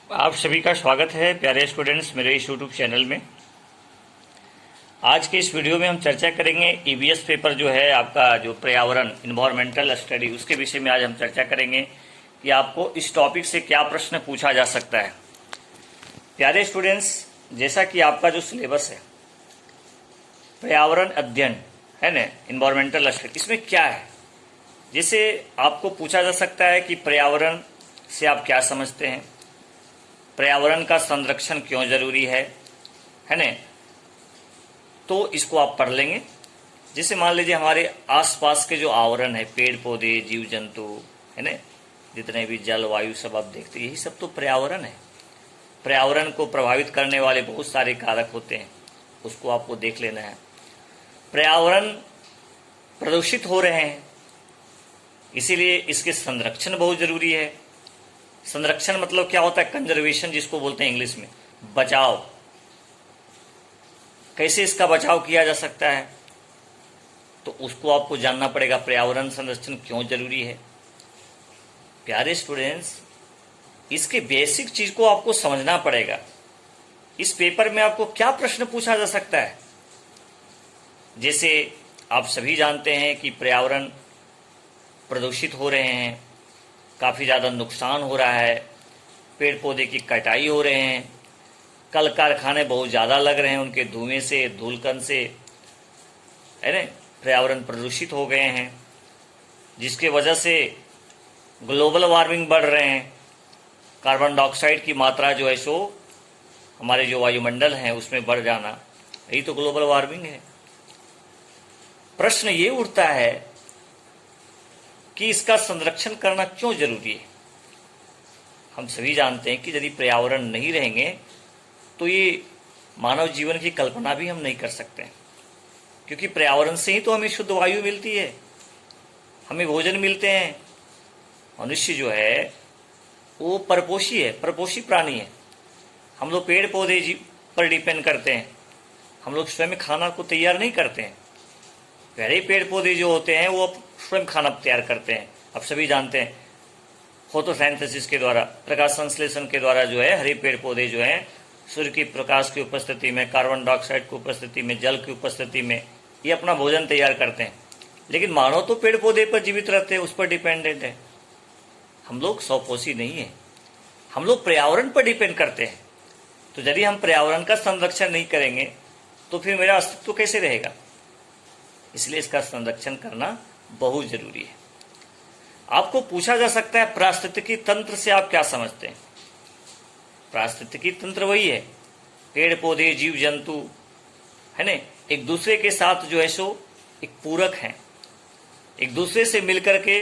आप सभी का स्वागत है प्यारे स्टूडेंट्स मेरे इस यूट्यूब चैनल में। आज के इस वीडियो में हम चर्चा करेंगे ईवीएस पेपर जो है आपका, जो पर्यावरण इन्वायरमेंटल स्टडी, उसके विषय में आज हम चर्चा करेंगे कि आपको इस टॉपिक से क्या प्रश्न पूछा जा सकता है। प्यारे स्टूडेंट्स, जैसा कि आपका जो सिलेबस है पर्यावरण अध्ययन है ना, इन्वायरमेंटल स्टडी, इसमें क्या है, जिसे आपको पूछा जा सकता है कि पर्यावरण से आप क्या समझते हैं, पर्यावरण का संरक्षण क्यों जरूरी है ना। तो इसको आप पढ़ लेंगे। जैसे मान लीजिए हमारे आसपास के जो आवरण है, पेड़ पौधे, जीव जंतु है ना, जितने भी जल वायु सब आप देखते हैं, यही सब तो पर्यावरण है। पर्यावरण को प्रभावित करने वाले बहुत सारे कारक होते हैं, उसको आपको देख लेना है। पर्यावरण प्रदूषित हो रहे हैं, इसीलिए इसके संरक्षण बहुत जरूरी है। संरक्षण मतलब क्या होता है? कंजर्वेशन, जिसको बोलते हैं इंग्लिश में, बचाव। कैसे इसका बचाव किया जा सकता है, तो उसको आपको जानना पड़ेगा। पर्यावरण संरक्षण क्यों जरूरी है। प्यारे स्टूडेंट्स, इसके बेसिक चीज को आपको समझना पड़ेगा। इस पेपर में आपको क्या प्रश्न पूछा जा सकता है। जैसे आप सभी जानते हैं कि पर्यावरण प्रदूषित हो रहे हैं, काफ़ी ज़्यादा नुकसान हो रहा है, पेड़ पौधे की कटाई हो रहे हैं, कल कारखाने बहुत ज़्यादा लग रहे हैं, उनके धुएं से, धूलकण से है ना, पर्यावरण प्रदूषित हो गए हैं, जिसके वजह से ग्लोबल वार्मिंग बढ़ रहे हैं। कार्बन डाइऑक्साइड की मात्रा जो है सो हमारे जो वायुमंडल हैं उसमें बढ़ जाना, यही तो ग्लोबल वार्मिंग है। प्रश्न ये उठता है कि इसका संरक्षण करना क्यों जरूरी है। हम सभी जानते हैं कि यदि पर्यावरण नहीं रहेंगे तो ये मानव जीवन की कल्पना भी हम नहीं कर सकते हैं, क्योंकि पर्यावरण से ही तो हमें शुद्ध वायु मिलती है, हमें भोजन मिलते हैं। मनुष्य जो है वो परपोषी है, परपोषी प्राणी है। हम लोग पेड़ पौधे पर डिपेंड करते हैं, हम लोग स्वयं खाना को तैयार नहीं करते हैं। पहले पेड़ पौधे जो होते हैं वो स्वयं खाना तैयार करते हैं। आप सभी जानते हैं फोटोसिंथेसिस के द्वारा, प्रकाश संश्लेषण के द्वारा जो है हरे पेड़ पौधे जो हैं सूर्य की प्रकाश की उपस्थिति में, कार्बन डाइऑक्साइड की उपस्थिति में, जल की उपस्थिति में ये अपना भोजन तैयार करते हैं। लेकिन मानव तो पेड़ पौधे पर जीवित रहते हैं, उस पर डिपेंडेंट है। हम लोग स्वपोषी नहीं है, हम लोग पर्यावरण पर डिपेंड करते हैं। तो यदि हम पर्यावरण का संरक्षण नहीं करेंगे तो फिर मेरा अस्तित्व कैसे रहेगा। इसलिए इसका संरक्षण करना बहुत जरूरी है। आपको पूछा जा सकता है पारिस्थितिकी तंत्र से आप क्या समझते हैं। पारिस्थितिकी तंत्र वही है, पेड़ पौधे, जीव जंतु है ना, एक दूसरे के साथ जो है सो एक पूरक हैं, एक दूसरे से मिलकर के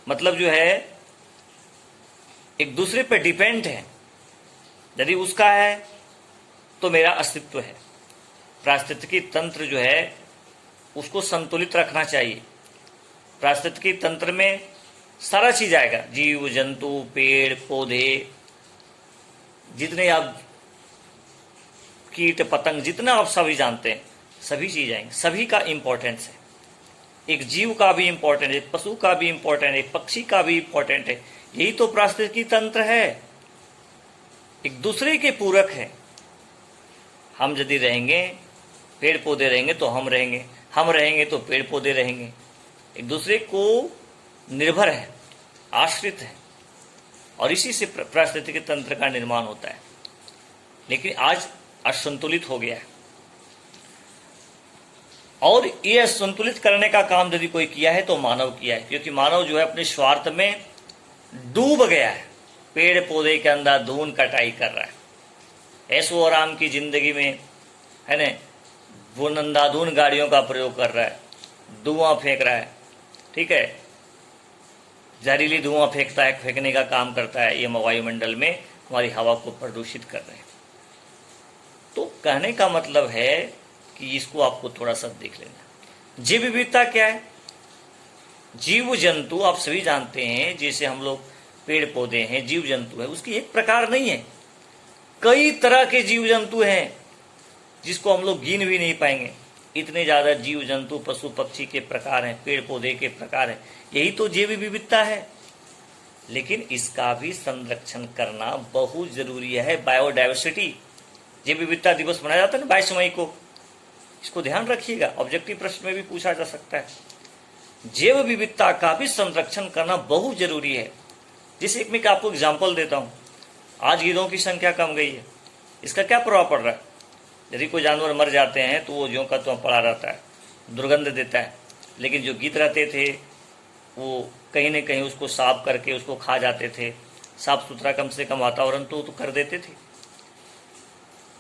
मतलब जो है एक दूसरे पर डिपेंड है। यदि उसका है तो मेरा अस्तित्व है। पारिस्थितिकी तंत्र जो है उसको संतुलित रखना चाहिए। पारिस्थितिकी तंत्र में सारा चीज आएगा, जीव जंतु, पेड़ पौधे, जितने आप कीट पतंग, जितना आप सभी जानते हैं, सभी चीज आएंगे। सभी का इंपॉर्टेंस है। एक जीव का भी इंपॉर्टेंट है, एक पशु का भी इंपॉर्टेंट है, एक पक्षी का भी इंपॉर्टेंट है। यही तो पारिस्थितिकी तंत्र है, एक दूसरे के पूरक है। हम यदि रहेंगे, पेड़ पौधे रहेंगे तो हम रहेंगे, हम रहेंगे तो पेड़ पौधे रहेंगे, एक दूसरे को निर्भर है, आश्रित है, और इसी से पारिस्थितिकी तंत्र का निर्माण होता है। लेकिन आज असंतुलित हो गया है, और ये असंतुलित करने का काम यदि कोई किया है तो मानव किया है, क्योंकि मानव जो है अपने स्वार्थ में डूब गया है, पेड़ पौधे के अंदर धून कटाई कर रहा है, ऐशो आराम की जिंदगी में है ना, वो नंदाधून गाड़ियों का प्रयोग कर रहा है, धुआं फेंक रहा है, ठीक है, जहरीली धुआं फेंकता है, फेंकने का काम करता है। ये वायुमंडल में हमारी हवा को प्रदूषित कर रहे हैं। तो कहने का मतलब है कि इसको आपको थोड़ा सा देख लेना। जीव विविधता क्या है? जीव जंतु आप सभी जानते हैं, जैसे हम लोग पेड़ पौधे हैं, जीव जंतु है, उसकी एक प्रकार नहीं है, कई तरह के जीव जंतु हैं जिसको हम लोग गिन भी नहीं पाएंगे। इतने ज्यादा जीव जंतु, पशु पक्षी के प्रकार हैं, पेड़ पौधे के प्रकार हैं। यही तो जैव विविधता है। लेकिन इसका भी संरक्षण करना बहुत जरूरी है। बायोडाइवर्सिटी, जैव विविधता दिवस मनाया जाता है ना 22 मई को, इसको ध्यान रखिएगा, ऑब्जेक्टिव प्रश्न में भी पूछा जा सकता है। जैव विविधता का भी संरक्षण करना बहुत जरूरी है। जैसे एक मैं आपको एग्जाम्पल देता हूँ, आज गिद्धों की संख्या कम गई है, इसका क्या प्रभाव पड़ रहा है? यदि कोई जानवर मर जाते हैं तो वो ज्यों का त्यों पड़ा रहता है, दुर्गंध देता है, लेकिन जो गिद्ध रहते थे वो कहीं न कहीं उसको साफ करके उसको खा जाते थे, साफ सुथरा कम से कम वातावरण तो कर देते थे।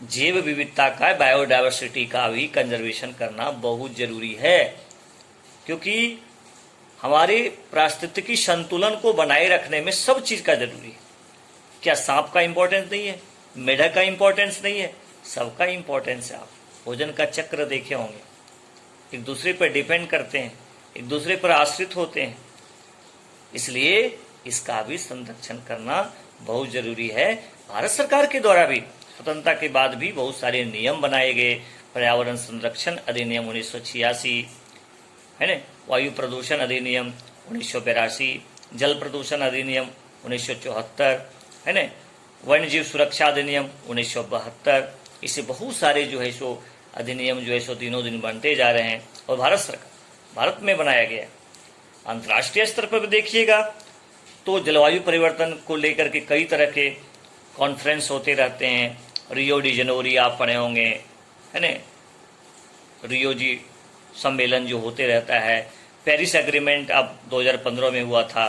जैव विविधता का, बायोडाइवर्सिटी का भी कंजर्वेशन करना बहुत जरूरी है, क्योंकि हमारे पारिस्थितिकी संतुलन को बनाए रखने में सब चीज का जरूरी है। क्या सांप का इंपॉर्टेंस नहीं है, मेढक का इंपॉर्टेंस नहीं है? सबका इंपॉर्टेंस है। आप भोजन का चक्र देखे होंगे, एक दूसरे पर डिपेंड करते हैं, एक दूसरे पर आश्रित होते हैं, इसलिए इसका भी संरक्षण करना बहुत जरूरी है। भारत सरकार के द्वारा भी स्वतंत्रता के बाद भी बहुत सारे नियम बनाए गए। पर्यावरण संरक्षण अधिनियम 1986 है ना, वायु प्रदूषण अधिनियम 1982, जल प्रदूषण अधिनियम 1974 है ना, वन्य जीव सुरक्षा अधिनियम 1972। इससे बहुत सारे जो है सो अधिनियम जो है सो दिनों दिन बनते जा रहे हैं और भारत में बनाया गया। अंतर्राष्ट्रीय स्तर पर भी देखिएगा तो जलवायु परिवर्तन को लेकर के कई तरह के कॉन्फ्रेंस होते रहते हैं। रियो डी जनवरी आप पढ़े होंगे, है ना, रियो जी सम्मेलन जो होते रहता है। पेरिस एग्रीमेंट अब 2015 में हुआ था,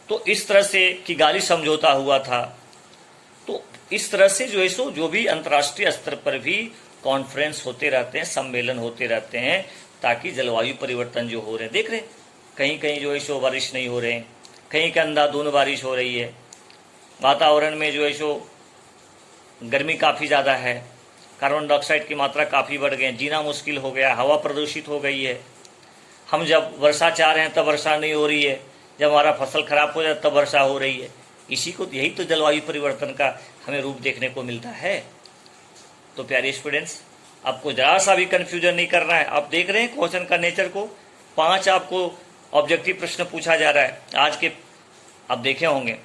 तो इस तरह से किगाली समझौता हुआ था। तो इस तरह से जो है सो जो भी अंतर्राष्ट्रीय स्तर पर भी कॉन्फ्रेंस होते रहते हैं, सम्मेलन होते रहते हैं, ताकि जलवायु परिवर्तन जो हो रहे हैं, देख रहे हैं कहीं कहीं जो है सो बारिश नहीं हो रहे हैं, कहीं के अंधाधुंध बारिश हो रही है, वातावरण में जो है सो गर्मी काफ़ी ज़्यादा है, कार्बन डाइऑक्साइड की मात्रा काफ़ी बढ़ गई, जीना मुश्किल हो गया, हवा प्रदूषित हो गई है। हम जब वर्षा चाह रहे हैं तब वर्षा नहीं हो रही है, जब हमारा फसल खराब हो जाए तब वर्षा हो रही है। यही तो जलवायु परिवर्तन का हमें रूप देखने को मिलता है। तो प्यारे स्टूडेंट्स, आपको जरा सा भी कन्फ्यूजन नहीं करना है। आप देख रहे हैं क्वेश्चन का नेचर को, 5 आपको ऑब्जेक्टिव प्रश्न पूछा जा रहा है। आज के आप देखे होंगे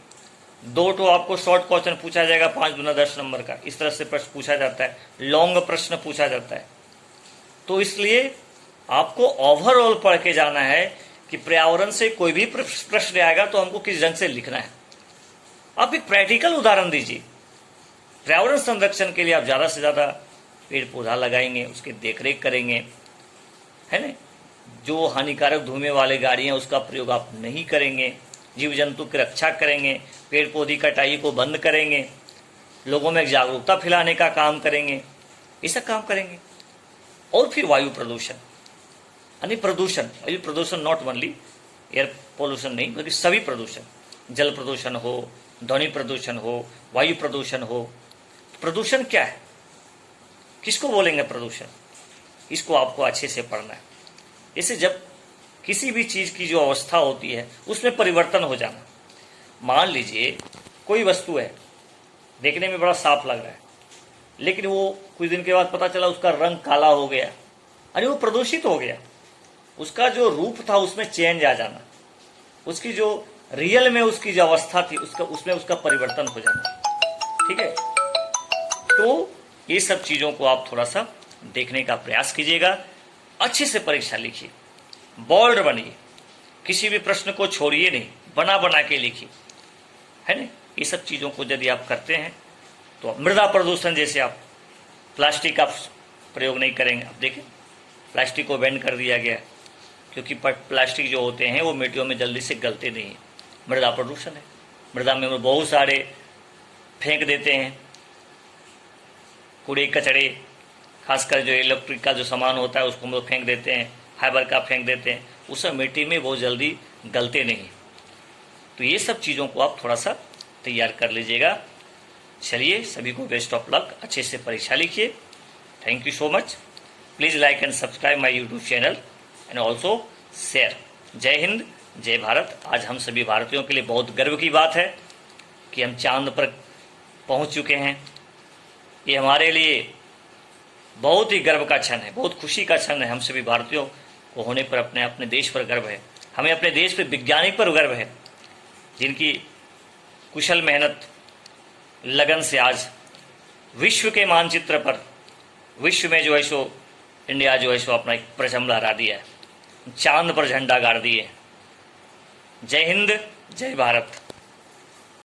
2 तो आपको शॉर्ट क्वेश्चन पूछा जाएगा, 5 दूना 10 नंबर का, इस तरह से प्रश्न पूछा जाता है, लॉन्ग प्रश्न पूछा जाता है। तो इसलिए आपको ओवरऑल पढ़ के जाना है कि पर्यावरण से कोई भी प्रश्न आएगा तो हमको किस ढंग से लिखना है। आप एक प्रैक्टिकल उदाहरण दीजिए। पर्यावरण संरक्षण के लिए आप ज़्यादा से ज़्यादा पेड़ पौधा लगाएंगे, उसकी देखरेख करेंगे, है ना, जो हानिकारक धुएं वाले गाड़ियाँ उसका प्रयोग आप नहीं करेंगे, जीव जंतु की रक्षा करेंगे, पेड़ पौधी कटाई को बंद करेंगे, लोगों में जागरूकता फैलाने का काम करेंगे, ऐसा काम करेंगे। और फिर वायु प्रदूषण, यानी प्रदूषण, वायु प्रदूषण नॉट ओनली एयर पोल्यूशन नहीं, बल्कि सभी प्रदूषण, जल प्रदूषण हो, ध्वनि प्रदूषण हो, वायु प्रदूषण हो। प्रदूषण क्या है, किसको बोलेंगे प्रदूषण, इसको आपको अच्छे से पढ़ना है। जैसे जब किसी भी चीज़ की जो अवस्था होती है उसमें परिवर्तन हो जाना। मान लीजिए कोई वस्तु है, देखने में बड़ा साफ लग रहा है, लेकिन वो कुछ दिन के बाद पता चला उसका रंग काला हो गया, अरे वो प्रदूषित हो गया। उसका जो रूप था उसमें चेंज आ जाना, उसकी जो रियल में उसकी जो अवस्था थी उसमें उसका परिवर्तन हो जाना। ठीक है, तो ये सब चीज़ों को आप थोड़ा सा देखने का प्रयास कीजिएगा। अच्छे से परीक्षा लिखिए, बोल्ड बनिए, किसी भी प्रश्न को छोड़िए नहीं, बना के लिखिए, है ना। ये सब चीज़ों को यदि आप करते हैं तो मृदा प्रदूषण, जैसे आप प्लास्टिक का प्रयोग नहीं करेंगे। आप देखें प्लास्टिक को बैन कर दिया गया, क्योंकि प्लास्टिक जो होते हैं वो मिट्टियों में जल्दी से गलते नहीं हैं। मृदा प्रदूषण है, मृदा में बहुत सारे फेंक देते हैं कूड़े कचड़े, खासकर जो इलेक्ट्रिक का जो सामान होता है उसको हम लोग फेंक देते हैं, फाइबर का फेंक देते हैं, उससे मिट्टी में बहुत जल्दी गलते नहीं। तो ये सब चीज़ों को आप थोड़ा सा तैयार कर लीजिएगा। चलिए, सभी को बेस्ट ऑफ लक, अच्छे से परीक्षा लिखिए। Thank you so much. Please like and subscribe my YouTube channel and also share. जय हिंद, जय भारत। आज हम सभी भारतीयों के लिए बहुत गर्व की बात है कि हम चांद पर पहुंच चुके हैं। ये हमारे लिए बहुत ही गर्व का क्षण है, बहुत खुशी का क्षण है। हम सभी भारतीयों को होने पर अपने देश पर गर्व है, हमें अपने देश पर वैज्ञानिक पर गर्व है। जिनकी कुशल मेहनत लगन से आज विश्व के मानचित्र पर, विश्व में जो है सो इंडिया जो है सो अपना एक परचम लहरा दिया है, चांद पर झंडा गाड़ दिए। जय हिंद, जय भारत।